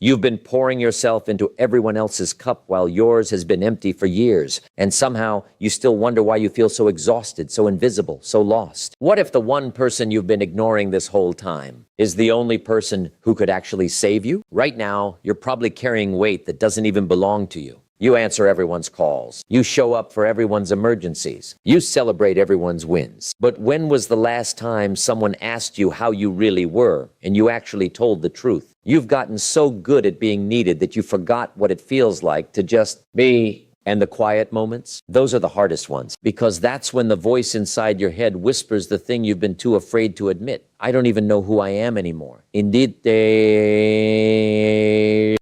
You've been pouring yourself into everyone else's cup while yours has been empty for years, and somehow you still wonder why you feel so exhausted, so invisible, so lost. What if the one person you've been ignoring this whole time is the only person who could actually save you? Right now, you're probably carrying weight that doesn't even belong to you. You answer everyone's calls. You show up for everyone's emergencies. You celebrate everyone's wins. But when was the last time someone asked you how you really were and you actually told the truth? You've gotten so good at being needed that you forgot what it feels like to just be. And the quiet moments, those are the hardest ones, because that's when the voice inside your head whispers the thing you've been too afraid to admit. I don't even know who I am anymore. Indeed,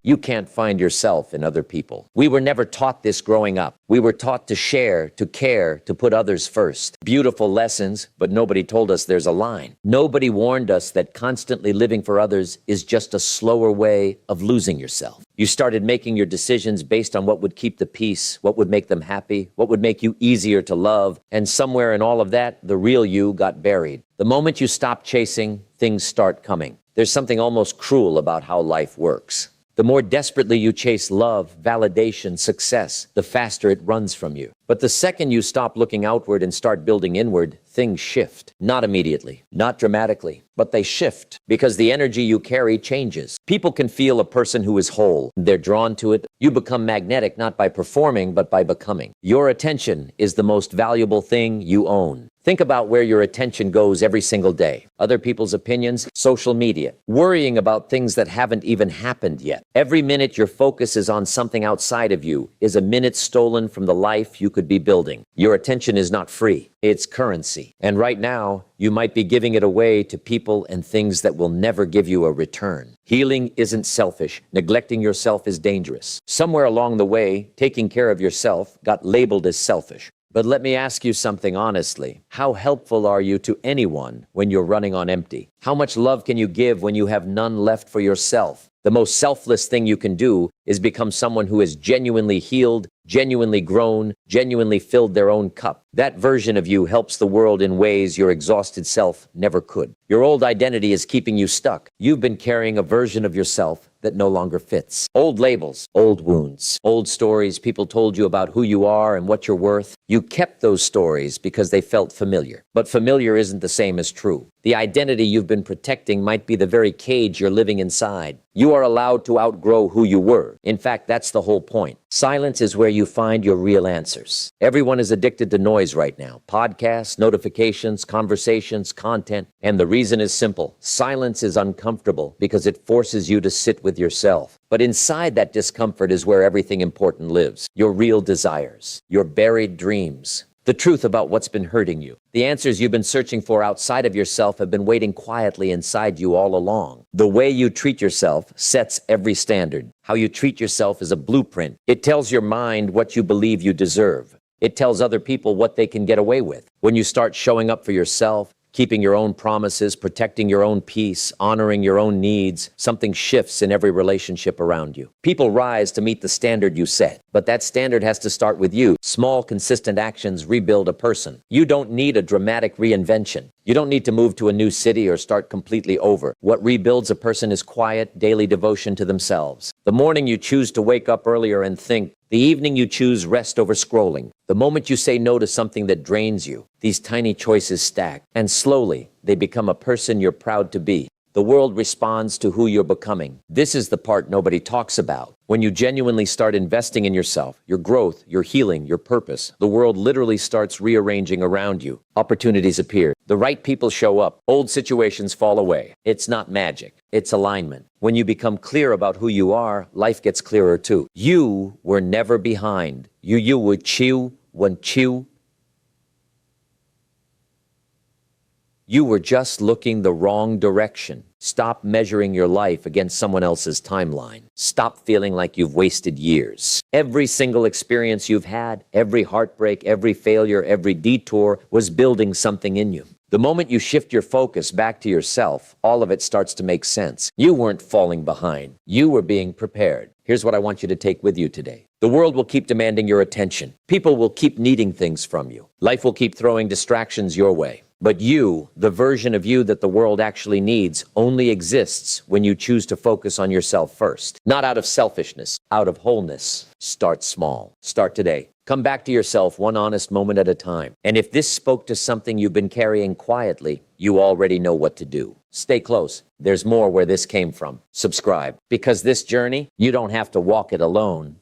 you can't find yourself in other people. We were never taught this growing up. We were taught to share, to care, to put others first. Beautiful lessons, but nobody told us there's a line. Nobody warned us that constantly living for others is just a slower way of losing yourself. You started making your decisions based on what would keep the peace, what would make them happy, what would make you easier to love, and somewhere in all of that, the real you got buried. The moment you stop chasing, things start coming. There's something almost cruel about how life works. The more desperately you chase love, validation, success, the faster it runs from you. But the second you stop looking outward and start building inward, things shift. Not immediately, not dramatically, but they shift because the energy you carry changes. People can feel a person who is whole. They're drawn to it. You become magnetic not by performing, but by becoming. Your attention is the most valuable thing you own. Think about where your attention goes every single day. Other people's opinions, social media, worrying about things that haven't even happened yet. Every minute your focus is on something outside of you is a minute stolen from the life you could be building. Your attention is not free. It's currency. And right now, you might be giving it away to people and things that will never give you a return. Healing isn't selfish. Neglecting yourself is dangerous. Somewhere along the way, taking care of yourself got labeled as selfish. But let me ask you something honestly. How helpful are you to anyone when you're running on empty? How much love can you give when you have none left for yourself? The most selfless thing you can do is become someone who is genuinely healed, genuinely grown, genuinely filled their own cup. That version of you helps the world in ways your exhausted self never could. Your old identity is keeping you stuck. You've been carrying a version of yourself that no longer fits. Old labels, old wounds, old stories people told you about who you are and what you're worth. You kept those stories because they felt familiar. But familiar isn't the same as true. The identity you've been protecting might be the very cage you're living inside. You are allowed to outgrow who you were. In fact, that's the whole point. Silence is where you find your real answers. Everyone is addicted to noise right now. Podcasts, notifications, conversations, content. And the reason is simple. Silence is uncomfortable because it forces you to sit with yourself. But inside that discomfort is where everything important lives. Your real desires, your buried dreams. The truth about what's been hurting you. The answers you've been searching for outside of yourself have been waiting quietly inside you all along. The way you treat yourself sets every standard. How you treat yourself is a blueprint. It tells your mind what you believe you deserve. It tells other people what they can get away with. When you start showing up for yourself, keeping your own promises, protecting your own peace, honoring your own needs, something shifts in every relationship around you. People rise to meet the standard you set, but that standard has to start with you. Small, consistent actions rebuild a person. You don't need a dramatic reinvention. You don't need to move to a new city or start completely over. What rebuilds a person is quiet, daily devotion to themselves. The morning you choose to wake up earlier and think, the evening you choose rest over scrolling. The moment you say no to something that drains you, these tiny choices stack, and slowly they become a person you're proud to be. The world responds to who you're becoming. This is the part nobody talks about. When you genuinely start investing in yourself, your growth, your healing, your purpose, the world literally starts rearranging around you. Opportunities appear. The right people show up. Old situations fall away. It's not magic. It's alignment. When you become clear about who you are, life gets clearer too. You were never behind. You would chew when chew. You were just looking the wrong direction. Stop measuring your life against someone else's timeline. Stop feeling like you've wasted years. Every single experience you've had, every heartbreak, every failure, every detour was building something in you. The moment you shift your focus back to yourself, all of it starts to make sense. You weren't falling behind. You were being prepared. Here's what I want you to take with you today. The world will keep demanding your attention. People will keep needing things from you. Life will keep throwing distractions your way. But you, the version of you that the world actually needs, only exists when you choose to focus on yourself first. Not out of selfishness, out of wholeness. Start small. Start today. Come back to yourself one honest moment at a time. And if this spoke to something you've been carrying quietly, you already know what to do. Stay close. There's more where this came from. Subscribe. Because this journey, you don't have to walk it alone.